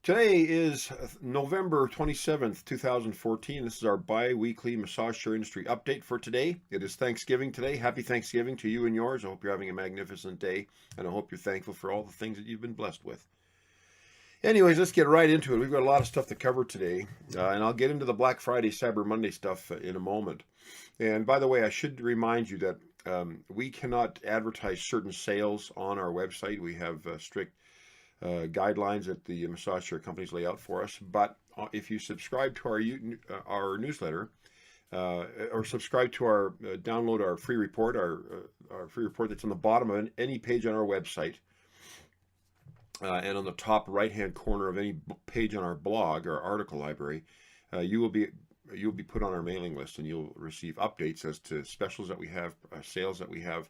Today is November 27th, 2014. This is our bi-weekly massage chair industry update for today. It is Thanksgiving today. Happy Thanksgiving to you and yours. I hope you're having a magnificent day, and I hope you're thankful for all the things that you've been blessed with. Anyways, let's get right into it. We've got a lot of stuff to cover today, and I'll get into the Black Friday, Cyber Monday stuff in a moment. And by the way, I should remind you that we cannot advertise certain sales on our website. We have strict guidelines that the massage chair companies lay out for us. But if you subscribe to our newsletter, or subscribe to our download our free report, our free report that's on the bottom of any page on our website, and on the top right-hand corner of any page on our blog or article library, you'll be put on our mailing list, and you'll receive updates as to specials that we have, sales that we have,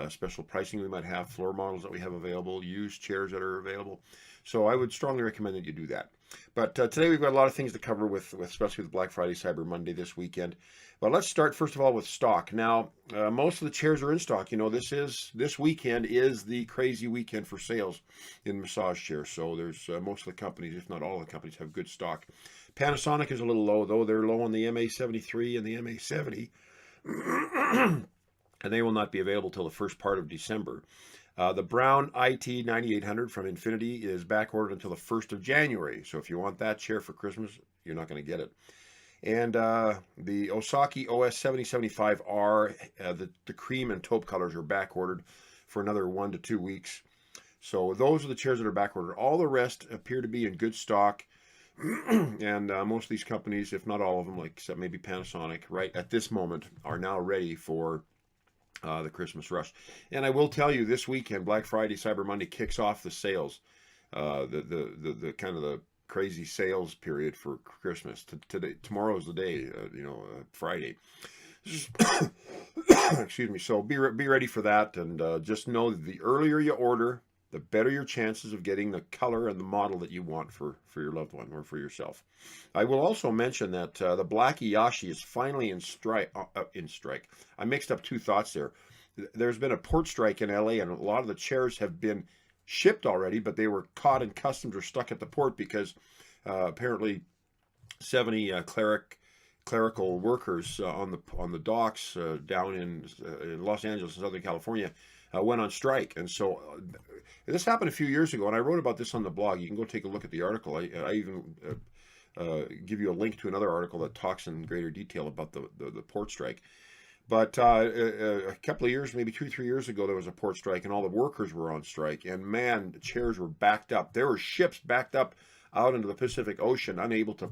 special pricing we might have, floor models that we have available, used chairs that are available. So I would strongly recommend that you do that. But today we've got a lot of things to cover with especially with Black Friday, Cyber Monday this weekend. But let's start first of all with stock. Now, most of the chairs are in stock. You know, this weekend is the crazy weekend for sales in massage chairs. So there's most of the companies, if not all of the companies, have good stock. Panasonic is a little low, though. They're low on the MA73 and the MA70. And they will not be available till the first part of December. The Brown IT 9800 from Infinity is back ordered until the 1st of January. So if you want that chair for Christmas, you're not going to get it. And the Osaki OS 7075R, the cream and taupe colors are back ordered for another 1 to 2 weeks. So those are the chairs that are back ordered. All the rest appear to be in good stock. And most of these companies, if not all of them, like except maybe Panasonic, right at this moment, are now ready for the Christmas rush. And I will tell you, this weekend, Black Friday, Cyber Monday kicks off the sales, the kind of the crazy sales period for Christmas. Tomorrow is the day, Friday. Excuse me. So be ready for that, and just know that the earlier you order, the better your chances of getting the color and the model that you want for your loved one or for yourself. I will also mention that the Black Iyashi is finally in strike. I mixed up two thoughts there. There's been a port strike in LA, and a lot of the chairs have been shipped already, but they were caught in customs or stuck at the port because apparently 70 clerical workers on the docks down in Los Angeles, Southern California, went on strike. And so this happened a few years ago, and I wrote about this on the blog. You can go take a look at the article. I even give you a link to another article that talks in greater detail about the port strike. But a couple of years, maybe 2-3 years ago, there was a port strike, and all the workers were on strike. And man, the chairs were backed up. There were ships backed up out into the Pacific Ocean, unable to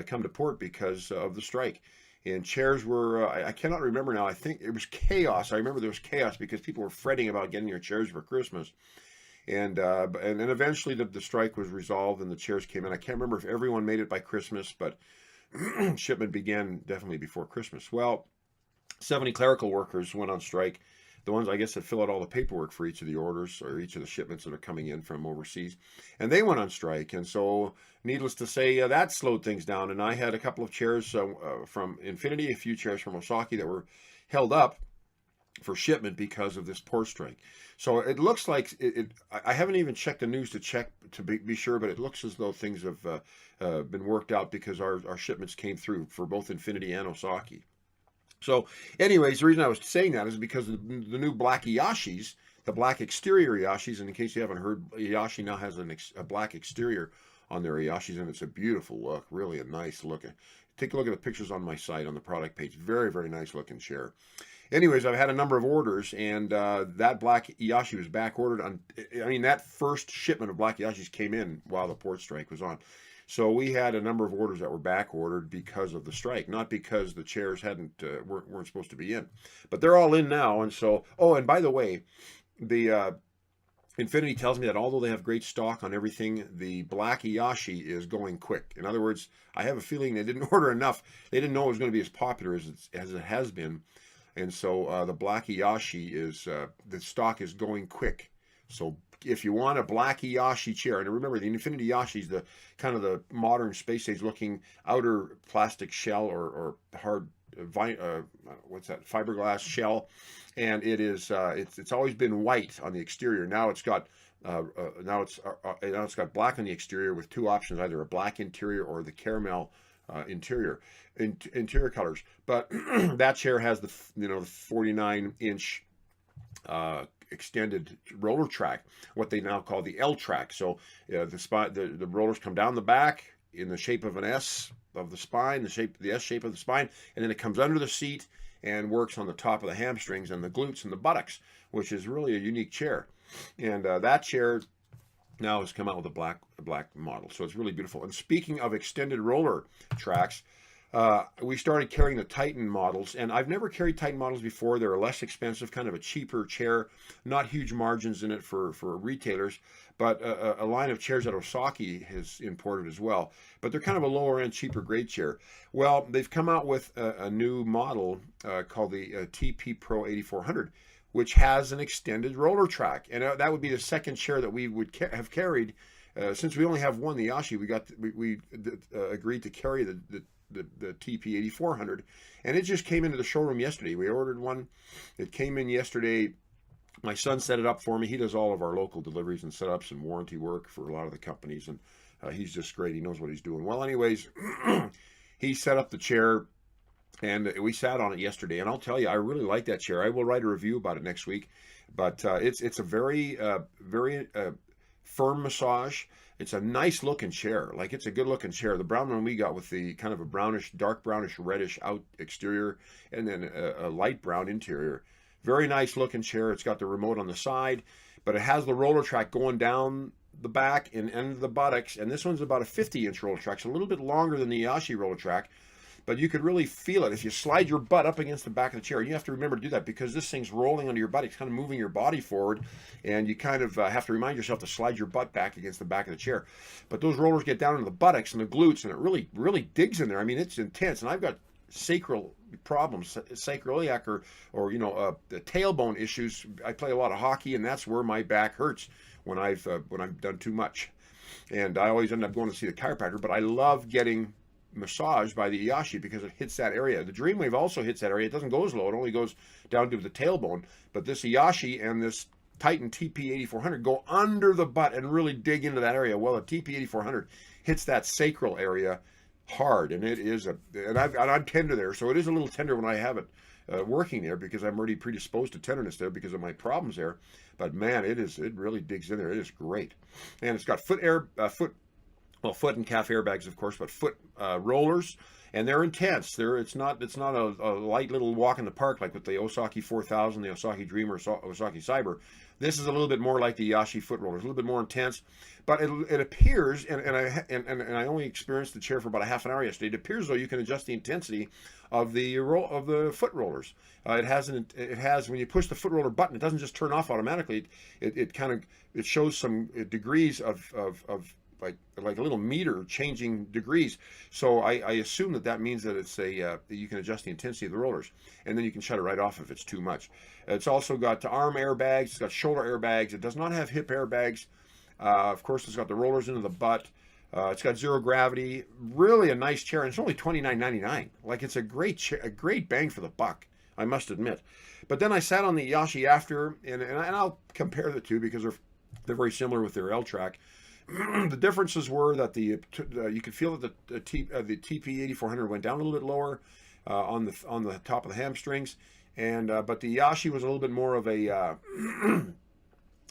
come to port because of the strike. And chairs were, I cannot remember now, I think it was chaos. I remember there was chaos because people were fretting about getting their chairs for Christmas. And then eventually the strike was resolved and the chairs came in. I can't remember if everyone made it by Christmas, but shipment began definitely before Christmas. Well, 70 clerical workers went on strike. The ones, I guess, that fill out all the paperwork for each of the orders or each of the shipments that are coming in from overseas. And they went on strike. And so, needless to say, that slowed things down. And I had a couple of chairs from Infinity, a few chairs from Osaki that were held up for shipment because of this port strike. So it looks like I haven't even checked the news to be sure, but it looks as though things have been worked out because our shipments came through for both Infinity and Osaki. So anyways, the reason I was saying that is because the new Black Iyashis, the black exterior Iyashis, and in case you haven't heard, Iyashi now has a black exterior on their Iyashis, and it's a beautiful look, really a nice look. Take a look at the pictures on my site on the product page. Very, very nice looking chair. Anyways, I've had a number of orders, and that Black Iyashi was back ordered. That first shipment of Black Iyashis came in while the port strike was on. So we had a number of orders that were back ordered because of the strike, not because the chairs weren't supposed to be in, but they're all in now. And so, and by the way, the Infinity tells me that although they have great stock on everything, the Black Iyashi is going quick. In other words, I have a feeling they didn't order enough. They didn't know it was going to be as popular as it has been. And so the Black Iyashi the stock is going quick. So if you want a Black Iyashi chair, and remember the Infinity Iyashi is the kind of the modern space age looking outer plastic shell or hard fiberglass shell, and it is it's always been white on the exterior. Now it's got Now it's got black on the exterior with two options, either a black interior or the caramel interior colors. But that chair has the 49-inch extended roller track, what they now call the L track. So the rollers come down the back in the shape of an S of the spine, the S shape of the spine, and then it comes under the seat and works on the top of the hamstrings and the glutes and the buttocks, which is really a unique chair. And that chair now has come out with a black model, so it's really beautiful. And speaking of extended roller tracks, we started carrying the Titan models, and I've never carried Titan models before. They're less expensive, kind of a cheaper chair, not huge margins in it for retailers, but a line of chairs that Osaki has imported as well. But they're kind of a lower end, cheaper grade chair. Well, they've come out with a new model called the TP Pro 8400, which has an extended roller track, and that would be the second chair that we would have carried. Since we only have one, the Yashi, we agreed to carry the TP 8400, and it just came into the showroom yesterday. We ordered one. It came in yesterday. My son set it up for me. He does all of our local deliveries and setups and warranty work for a lot of the companies, and he's just great. He knows what he's doing. Well, anyways, he set up the chair, and we sat on it yesterday, and I'll tell you, I really like that chair. I will write a review about it next week, but it's a very firm massage. It's a nice looking chair. Like, it's a good looking chair. The brown one we got with the kind of a brownish, dark brownish, reddish out exterior, and then a light brown interior. Very nice looking chair. It's got the remote on the side, but it has the roller track going down the back and into the buttocks, and this one's about a 50-inch roller track, so a little bit longer than the Yashi roller track. But you could really feel it if you slide your butt up against the back of the chair. You have to remember to do that because this thing's rolling under your butt. It's kind of moving your body forward, and you kind of have to remind yourself to slide your butt back against the back of the chair. But those rollers get down into the buttocks and the glutes, and it really, really digs in there. I mean, it's intense. And I've got sacral problems, sacroiliac or the tailbone issues. I play a lot of hockey, and that's where my back hurts when I've done too much. And I always end up going to see the chiropractor. But I love getting massaged by the Yashi because it hits that area. The Dreamwave also hits that area. It doesn't go as low. It only goes down to the tailbone. But this Yashi and this Titan TP 8400 go under the butt and really dig into that area. Well, the TP 8400 hits that sacral area hard, and it is I'm tender there, so it is a little tender when I have it working there because I'm already predisposed to tenderness there because of my problems there. But man, it really digs in there. It is great, and it's got foot and calf airbags, of course, but foot rollers, and they're intense. It's not a light little walk in the park like with the Osaki 4000, the Osaki Dream, or Osaki Cyber. This is a little bit more like the Yashi foot rollers, a little bit more intense. But it appears, and I only experienced the chair for about a half an hour yesterday. It appears though you can adjust the intensity of the foot rollers. It has when you push the foot roller button, it doesn't just turn off automatically. It shows some degrees of like a little meter changing degrees. So I assume that means that it's you can adjust the intensity of the rollers, and then you can shut it right off if it's too much. It's also got arm airbags. It's got shoulder airbags. It does not have hip airbags. Of course, it's got the rollers into the butt. It's got zero gravity. Really a nice chair, and it's only $29.99. Like, it's a great bang for the buck, I must admit. But then I sat on the Yashi after, and I'll compare the two because they're very similar with their L track. The differences were that you could feel that the TP 8400 went down a little bit lower on the top of the hamstrings, and but the Yashi was a little bit more of a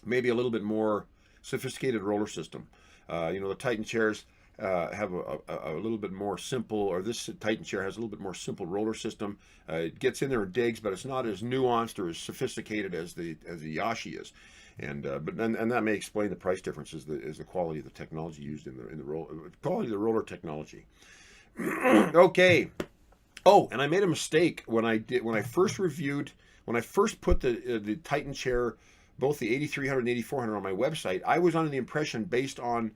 maybe a little bit more sophisticated roller system. The Titan chairs have a little bit more simple, or this Titan chair has a little bit more simple roller system. It gets in there and digs, but it's not as nuanced or as sophisticated as the Yashi is. And that may explain the price difference is the quality of the technology used in the quality of the roller technology. Okay. Oh, and I made a mistake when I first put the Titan chair, both the 8300 and 8400 on my website. I was under the impression, based on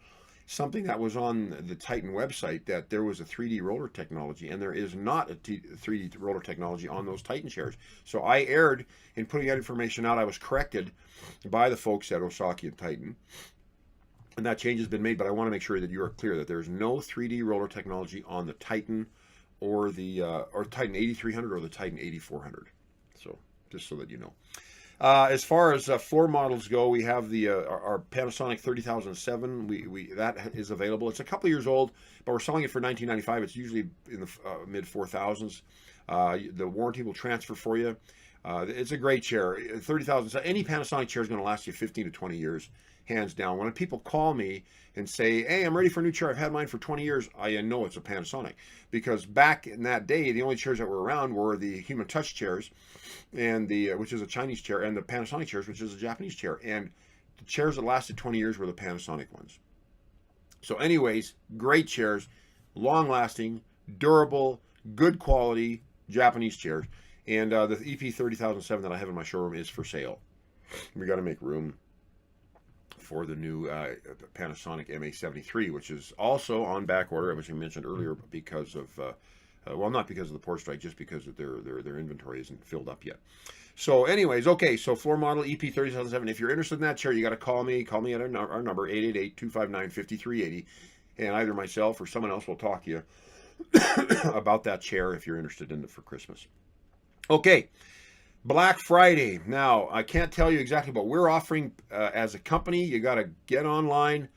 something that was on the Titan website, that there was a 3D roller technology, and there is not a 3D roller technology on those Titan chairs. So I erred in putting that information out. I was corrected by the folks at Osaki and Titan, and that change has been made. But I want to make sure that you are clear that there's no 3D roller technology on the Titan or the Titan 8300 or the Titan 8400. So just so that you know. As far as floor models go, we have the our Panasonic 30007. We that is available. It's a couple years old, but we're selling it for $19.95. It's usually in the mid 4,000s. The warranty will transfer for you. It's a great chair. 30,000. Any Panasonic chair is going to last you 15 to 20 years, hands down. When people call me and say, "Hey, I'm ready for a new chair. I've had mine for 20 years," I know it's a Panasonic, because back in that day, the only chairs that were around were the Human Touch chairs, and the which is a Chinese chair, and the Panasonic chairs, which is a Japanese chair. And the chairs that lasted 20 years were the Panasonic ones. So, anyways, great chairs, long lasting, durable, good quality Japanese chairs. And the EP 30007 that I have in my showroom is for sale. We got to make room for the new Panasonic MA73, which is also on back order, which I mentioned earlier, because of well, not because of the port strike, just because of their inventory isn't filled up yet. So, anyways, okay, so floor model EP 30007. If you're interested in that chair, you got to call me. Call me at our number 888-259-5380, and either myself or someone else will talk to you about that chair if you're interested in it for Christmas. Okay, Black Friday. Now, I can't tell you exactly what we're offering as a company. You got to get online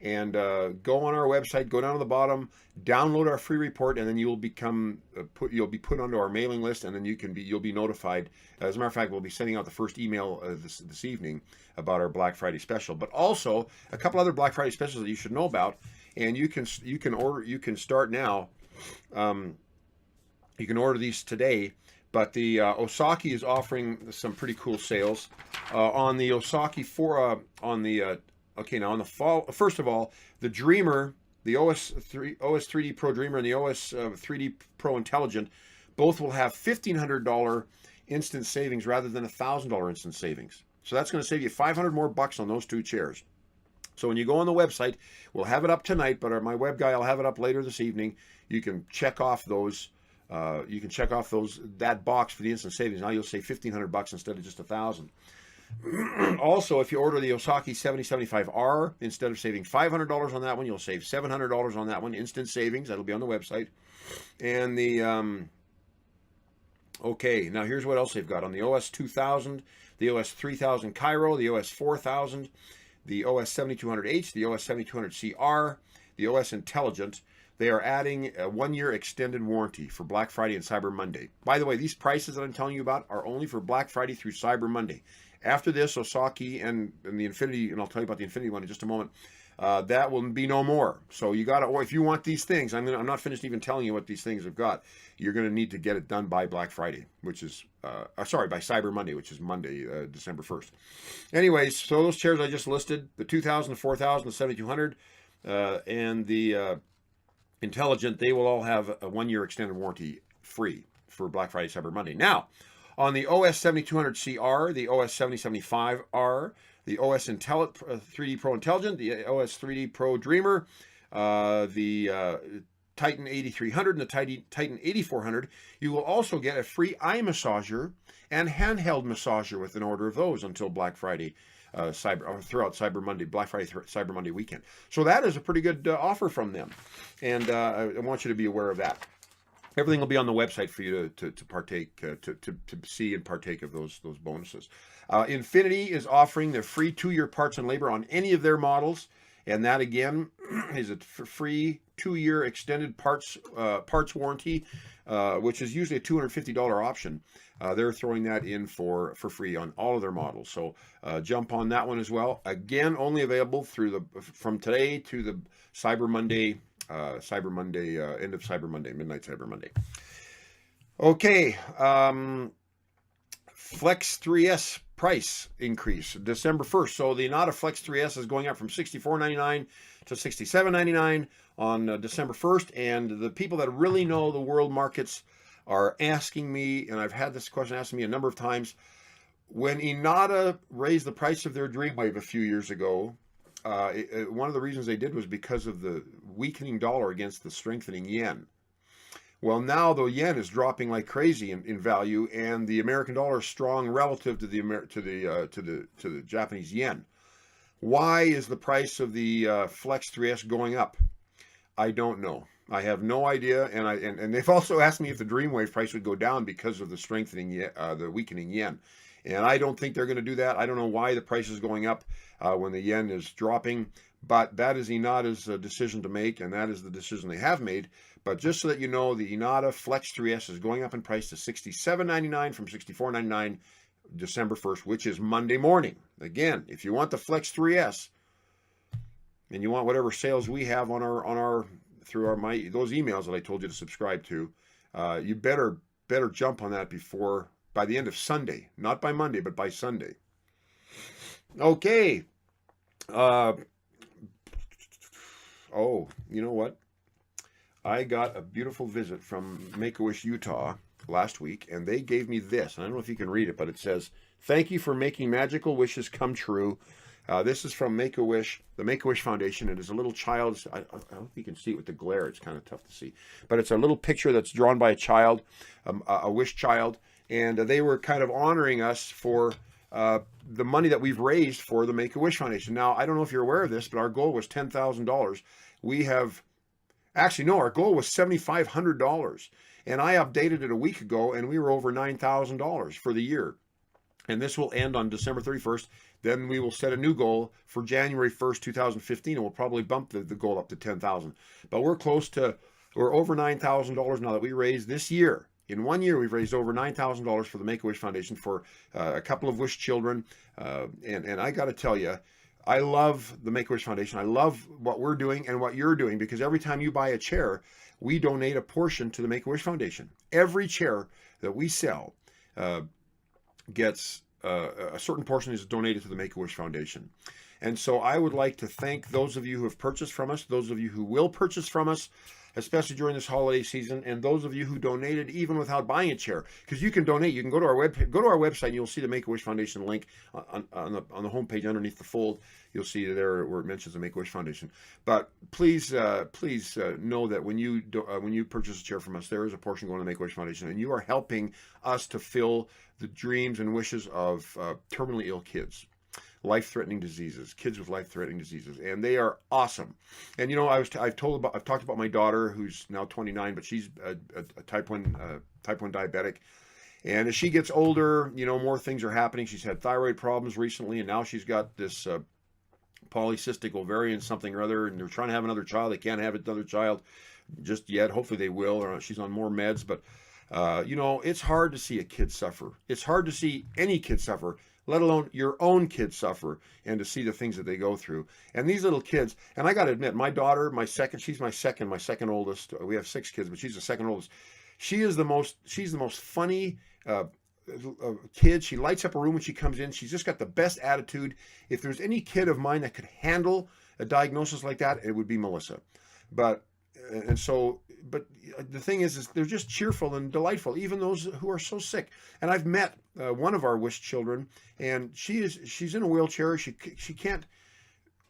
and go on our website, go down to the bottom, download our free report, and then you'll become you'll be put onto our mailing list, and then you'll be notified. As a matter of fact, we'll be sending out the first email this evening about our Black Friday special, but also a couple other Black Friday specials that you should know about. And you can start now. You can order these today. But the Osaki is offering some pretty cool sales on the Osaki now on the fall. First of all, the Dreamer, the OS 3D Pro Dreamer, and the OS 3D Pro Intelligent, both will have $1,500 instant savings rather than $1,000 instant savings. So that's going to save you $500 more bucks on those two chairs. So when you go on the website, we'll have it up tonight, but my web guy will have it up later this evening. You can check off those. That box for the instant savings. Now you'll save $1,500 instead of just $1,000. Also, if you order the Osaki 7075R, instead of saving $500 on that one, you'll save $700 on that one. Instant savings. That'll be on the website. And the okay, now here's what else they've got on the OS 2000, the OS 3000 Cairo, the OS 4000, the OS 7200H, the OS 7200CR, the OS Intelligent. They are adding a 1-year extended warranty for Black Friday and Cyber Monday. By the way, these prices that I'm telling you about are only for Black Friday through Cyber Monday. After this, Osaki and the Infinity, and I'll tell you about the Infinity one in just a moment, that will be no more. So you got to, or if you want these things, I'm not finished even telling you what these things have got. You're going to need to get it done by Black Friday, which is, by Cyber Monday, which is Monday, December 1st. Anyways, so those chairs I just listed, the 2000, the 4000, the 7200, and the Intelligent, they will all have a 1-year extended warranty free for Black Friday, Cyber Monday. Now, on the OS 7200CR, the OS 7075R, the OS 3D Pro Intelligent, the OS 3D Pro Dreamer, the Titan 8300 and the Titan 8400, you will also get a free eye massager and handheld massager with an order of those until Black Friday. Throughout Cyber Monday, Black Friday, Cyber Monday weekend. So that is a pretty good offer from them, and I want you to be aware of that. Everything will be on the website for you to partake, to see and partake of those bonuses. Infinity is offering their free 2-year parts and labor on any of their models, and that again is a free 2-year extended parts warranty, which is usually a $250 option. They're throwing that in for free on all of their models. So jump on that one as well. Again, only available from today to the Cyber Monday, end of Cyber Monday, midnight Cyber Monday. Okay, Flex 3S price increase December 1st. So the Inada Flex 3S is going up from $64.99 to $67.99 on December 1st. And the people that really know the world markets are asking me, and I've had this question asked me a number of times, when Inada raised the price of their Dreamwave a few years ago, one of the reasons they did was because of the weakening dollar against the strengthening yen. Well, now the yen is dropping like crazy in value, and the American dollar is strong relative to the Japanese yen. Why is the price of the Flex 3S going up? I don't know. I have no idea, and they've also asked me if the Dreamwave price would go down because of the strengthening, the weakening yen. And I don't think they're going to do that. I don't know why the price is going up when the yen is dropping, but that is Inada's decision to make, and that is the decision they have made. But just so that you know, the Inada Flex 3S is going up in price to $67.99 from $64.99 December 1st, which is Monday morning. Again, if you want the Flex 3S and you want whatever sales we have on our through those emails that I told you to subscribe to, you better jump on that by the end of Sunday, not by Monday, but by Sunday. Okay. Oh, you know what? I got a beautiful visit from Make-A-Wish, Utah last week, and they gave me this. I don't know if you can read it, but it says, "Thank you for making magical wishes come true." This is from Make-A-Wish, the Make-A-Wish Foundation. It is a little child's, I don't know if you can see it with the glare. It's kind of tough to see. But it's a little picture that's drawn by a child, a wish child. And they were kind of honoring us for the money that we've raised for the Make-A-Wish Foundation. Now, I don't know if you're aware of this, but our goal was $10,000. We have, actually, no, our goal was $7,500. And I updated it a week ago, and we were over $9,000 for the year. And this will end on December 31st. Then we will set a new goal for January 1st, 2015, and we'll probably bump the goal up to 10,000. But we're over $9,000 now that we raised this year. In 1 year, we've raised over $9,000 for the Make-A-Wish Foundation for a couple of wish children. And I got to tell you, I love the Make-A-Wish Foundation. I love what we're doing and what you're doing, because every time you buy a chair, we donate a portion to the Make-A-Wish Foundation. Every chair that we sell gets a certain portion is donated to the Make-A-Wish Foundation. And so I would like to thank those of you who have purchased from us, those of you who will purchase from us, especially during this holiday season, and those of you who donated even without buying a chair, because you can donate. You can go to our website, and you'll see the Make-A-Wish Foundation link on the homepage underneath the fold. You'll see there where it mentions the Make-A-Wish Foundation. But please know that when you purchase a chair from us, there is a portion going to the Make-A-Wish Foundation, and you are helping us to fill the dreams and wishes of terminally ill kids. Life-threatening diseases, kids with life-threatening diseases, and they are awesome. And you know, I've talked about my daughter, who's now 29, but she's a type 1 diabetic. And as she gets older, you know, more things are happening. She's had thyroid problems recently, and now she's got this polycystic ovarian something or other, and they're trying to have another child. They can't have another child just yet. Hopefully they will. Or she's on more meds, but you know, it's hard to see a kid suffer. It's hard to see any kid suffer, let alone your own kids suffer, and to see the things that they go through. And these little kids, and I got to admit, my daughter, she's my second oldest. We have 6 kids, but she's the second oldest. She's the most funny kid. She lights up a room when she comes in. She's just got the best attitude. If there's any kid of mine that could handle a diagnosis like that, it would be Melissa. But the thing is they're just cheerful and delightful, even those who are so sick. And I've met one of our wish children, and she's in a wheelchair. She can't.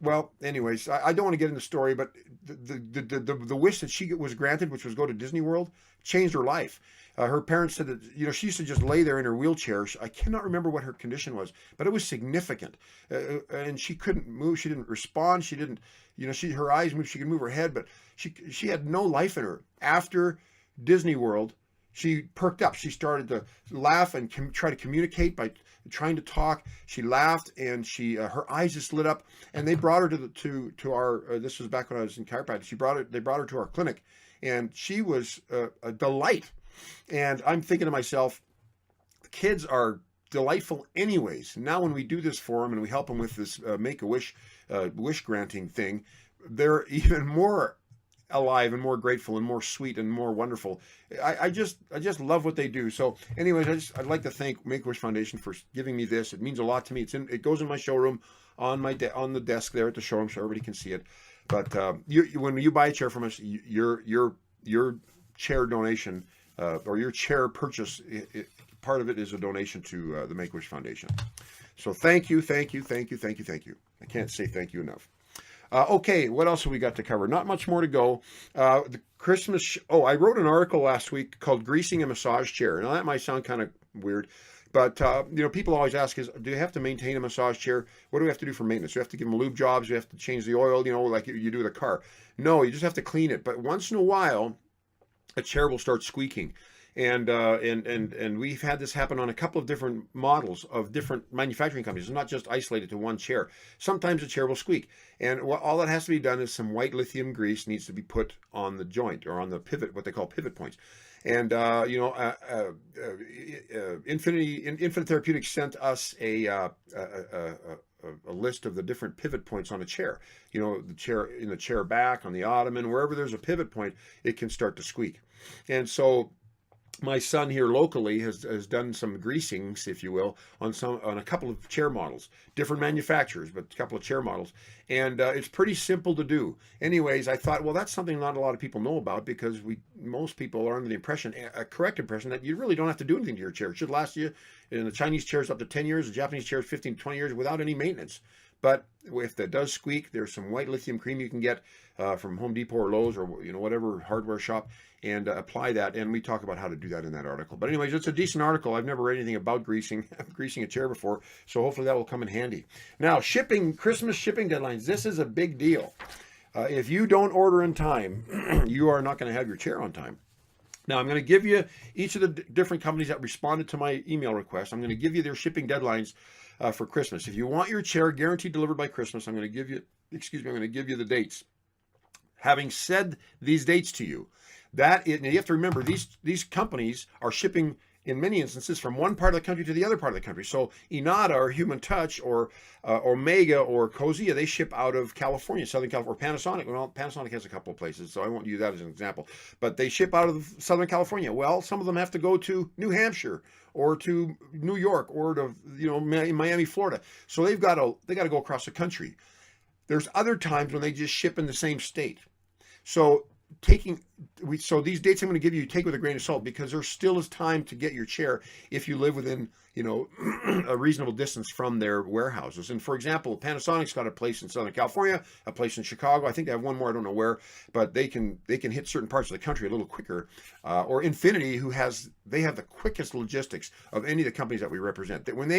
Well, anyways, I don't want to get into the story, but the wish that she was granted, which was go to Disney World, changed her life. Her parents said that, you know, she used to just lay there in her wheelchair. I cannot remember what her condition was, but it was significant. And she couldn't move. She didn't respond. She didn't, you know, her eyes moved. She could move her head, but she had no life in her. After Disney World, she perked up. She started to laugh and try to communicate by trying to talk. She laughed, and her eyes just lit up. And they brought her to our. This was back when I was in chiropractic. They brought her to our clinic, and she was a delight. And I'm thinking to myself, kids are delightful anyways. Now when we do this for them and we help them with this Make-A-Wish wish granting thing, they're even more alive and more grateful and more sweet and more wonderful. I just love what they do. So anyways, I'd like to thank Make-A-Wish Foundation for giving me this. It means a lot to me. It goes in my showroom on the desk there at the showroom, so everybody can see it. But when you buy a chair from us, your chair donation or your chair purchase, part of it is a donation to the Make-A-Wish Foundation. So thank you. I can't say thank you enough. Okay, what else have we got to cover? Not much more to go. The Christmas. I wrote an article last week called "Greasing a Massage Chair." Now that might sound kind of weird, but you know, people always ask do you have to maintain a massage chair? What do we have to do for maintenance? Do you have to give them lube jobs? Do you have to change the oil? You know, like you do with a car? No, you just have to clean it. But once in a while, a chair will start squeaking. And we've had this happen on a couple of different models of different manufacturing companies. It's not just isolated to one chair. Sometimes the chair will squeak, and all that has to be done is some white lithium grease needs to be put on the joint or on the pivot, what they call pivot points. And Infinite Therapeutics sent us a list of the different pivot points on a chair. The chair, in the chair back, on the ottoman, wherever there's a pivot point, it can start to squeak. And so my son here locally has done some greasings, if you will, on a couple of chair models, different manufacturers, but a couple of chair models, and it's pretty simple to do. Anyways, I thought, well, that's something not a lot of people know about, because most people are under the impression, a correct impression, that you really don't have to do anything to your chair. It should last you, in the Chinese chairs, up to 10 years, the Japanese chairs 15 to 20 years without any maintenance. But if that does squeak, there's some white lithium cream you can get from Home Depot or Lowe's or whatever hardware shop, and apply that. And we talk about how to do that in that article. But anyways, it's a decent article. I've never read anything about greasing a chair before, so hopefully that will come in handy. Now, Christmas shipping deadlines. This is a big deal. If you don't order in time, you are not going to have your chair on time. Now, I'm going to give you each of the different companies that responded to my email request. I'm going to give you their shipping deadlines for Christmas. If you want your chair guaranteed delivered by Christmas, I'm going to give you the dates. Having said these dates to you, now you have to remember, these companies are shipping in many instances from one part of the country to the other part of the country. So Inada or Human Touch or Omega or Cosia, they ship out of California, Southern California. Panasonic, well, Panasonic has a couple of places, so I won't use that as an example. But they ship out of Southern California. Well, some of them have to go to New Hampshire or to New York or to Miami, Florida. So they got to go across the country. There's other times when they just ship in the same state. So these dates I'm going to give you, take with a grain of salt, because there still is time to get your chair if you live within a reasonable distance from their warehouses. And for example, Panasonic's got a place in Southern California, a place in Chicago. I think they have one more, I don't know where, but they can hit certain parts of the country a little quicker. Or Infinity, they have the quickest logistics of any of the companies that we represent. That when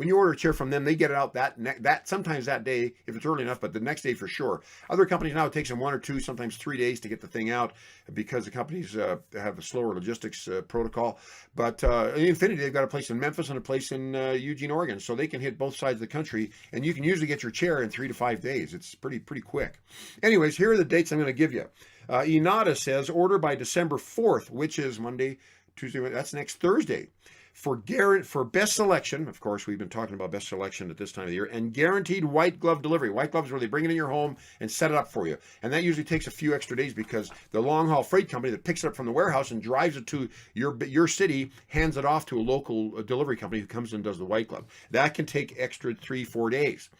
you order a chair from them, they get it out that sometimes that day if it's early enough, but the next day for sure. Other companies now, it takes them 1 or 2, sometimes 3 days to get the thing out, because the companies have a slower logistics protocol. But Infinity, they've got a place in Memphis and a place in Eugene, Oregon, so they can hit both sides of the country, and you can usually get your chair in 3 to 5 days. It's pretty quick. Anyways, here are the dates I'm going to give you. Inada says order by December 4th, which is Monday, Tuesday, that's next Thursday. For best selection, of course, we've been talking about best selection at this time of the year, and guaranteed white glove delivery. White gloves where they bring it in your home and set it up for you. And that usually takes a few extra days, because the long haul freight company that picks it up from the warehouse and drives it to your city hands it off to a local delivery company who comes and does the white glove. That can take extra 3-4 days.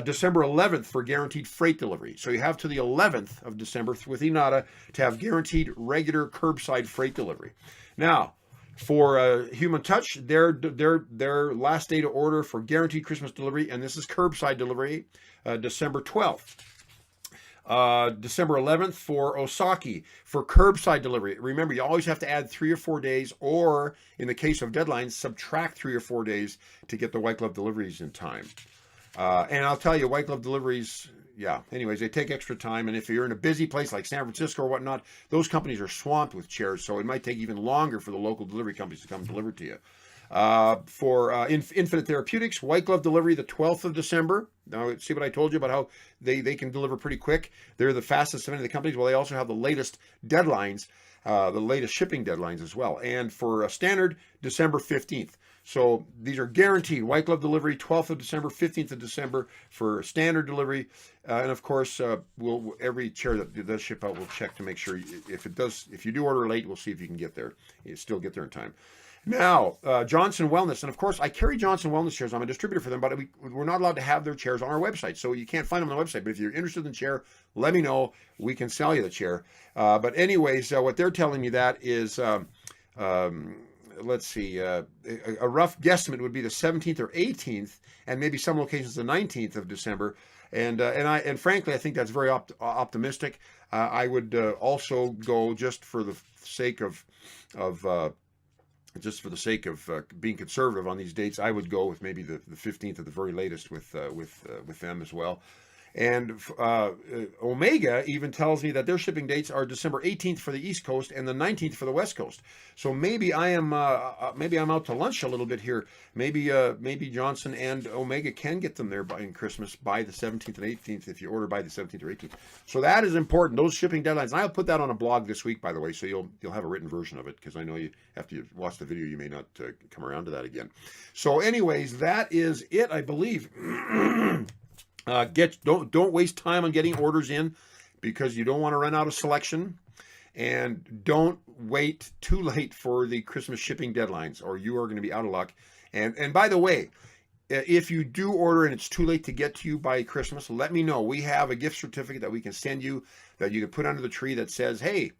December 11th for guaranteed freight delivery. So you have to the 11th of December with Inada to have guaranteed regular curbside freight delivery. Now, for Human Touch, their last day to order for guaranteed Christmas delivery, and this is curbside delivery, December 12th. December 11th for Osaki for curbside delivery. Remember, you always have to add 3 or 4 days, or in the case of deadlines, subtract 3 or 4 days to get the white glove deliveries in time. And I'll tell you, white glove deliveries, anyways, they take extra time. And if you're in a busy place like San Francisco or whatnot, those companies are swamped with chairs, so it might take even longer for the local delivery companies to come deliver to you. For Infinite Therapeutics, white glove delivery the 12th of December. Now, see what I told you about how they can deliver pretty quick. They're the fastest of any of the companies. Well, they also have the latest deadlines, the latest shipping deadlines as well. And for standard, December 15th. So these are guaranteed white glove delivery, 12th of December, 15th of December for standard delivery. And of course, every chair that does ship out, we'll check to make sure if you do order late, we'll see if you can get there. You still get there in time. Now, Johnson Wellness, and of course, I carry Johnson Wellness chairs. I'm a distributor for them, but we're not allowed to have their chairs on our website, so you can't find them on the website. But if you're interested in the chair, let me know. We can sell you the chair. But anyways, what they're telling me that is, let's see, a rough guesstimate would be the 17th or 18th, and maybe some locations the 19th of December. And frankly, I think that's very optimistic. I would also go just for the sake of being conservative on these dates, I would go with maybe the 15th at the very latest with them as well. And Omega even tells me that their shipping dates are December 18th for the East Coast and the 19th for the West Coast. So maybe I'm out to lunch a little bit here. Maybe Johnson and Omega can get them there in Christmas by the 17th and 18th if you order by the 17th or 18th. So that is important. Those shipping deadlines. And I'll put that on a blog this week, by the way, so you'll have a written version of it, because I know you after you watch the video you may not come around to that again. So anyways, that is it, I believe. Don't waste time on getting orders in, because you don't want to run out of selection, and don't wait too late for the Christmas shipping deadlines, or you are going to be out of luck. And by the way, if you do order and it's too late to get to you by Christmas, let me know. We have a gift certificate that we can send you that you can put under the tree that says, hey,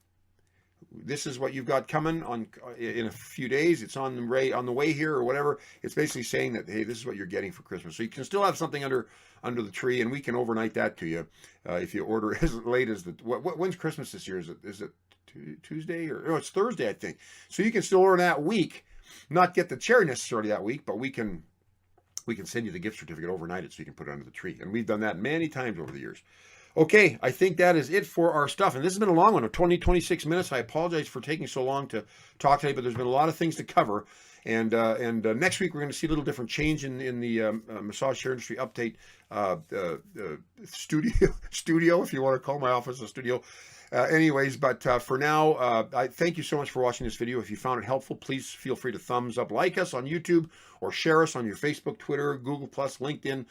this is what you've got coming on in a few days. It's on the way here, or whatever. It's basically saying that, hey, this is what you're getting for Christmas. So you can still have something under the tree, and we can overnight that to you if you order as late as when's Christmas this year? Is it Tuesday, or no? It's Thursday, I think. So you can still order that week, not get the cherry necessarily that week, but we can send you the gift certificate overnighted so you can put it under the tree. And we've done that many times over the years. Okay, I think that is it for our stuff. And this has been a long one, 26 minutes. I apologize for taking so long to talk today, but there's been a lot of things to cover. And next week, we're going to see a little different change in the massage chair industry update studio, if you want to call my office a studio. Anyways, but for now, I thank you so much for watching this video. If you found it helpful, please feel free to thumbs up, like us on YouTube, or share us on your Facebook, Twitter, Google+, LinkedIn,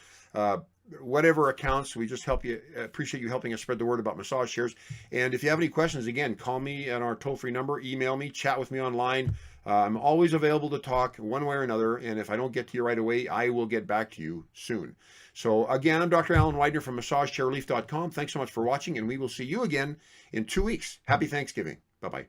whatever accounts. We just appreciate you helping us spread the word about massage chairs. And if you have any questions, again, call me at our toll-free number, email me, chat with me online. I'm always available to talk one way or another. And if I don't get to you right away, I will get back to you soon. So again, I'm Dr. Alan Widener from MassageChairRelief.com. Thanks so much for watching, and we will see you again in 2 weeks. Happy Thanksgiving. Bye-bye.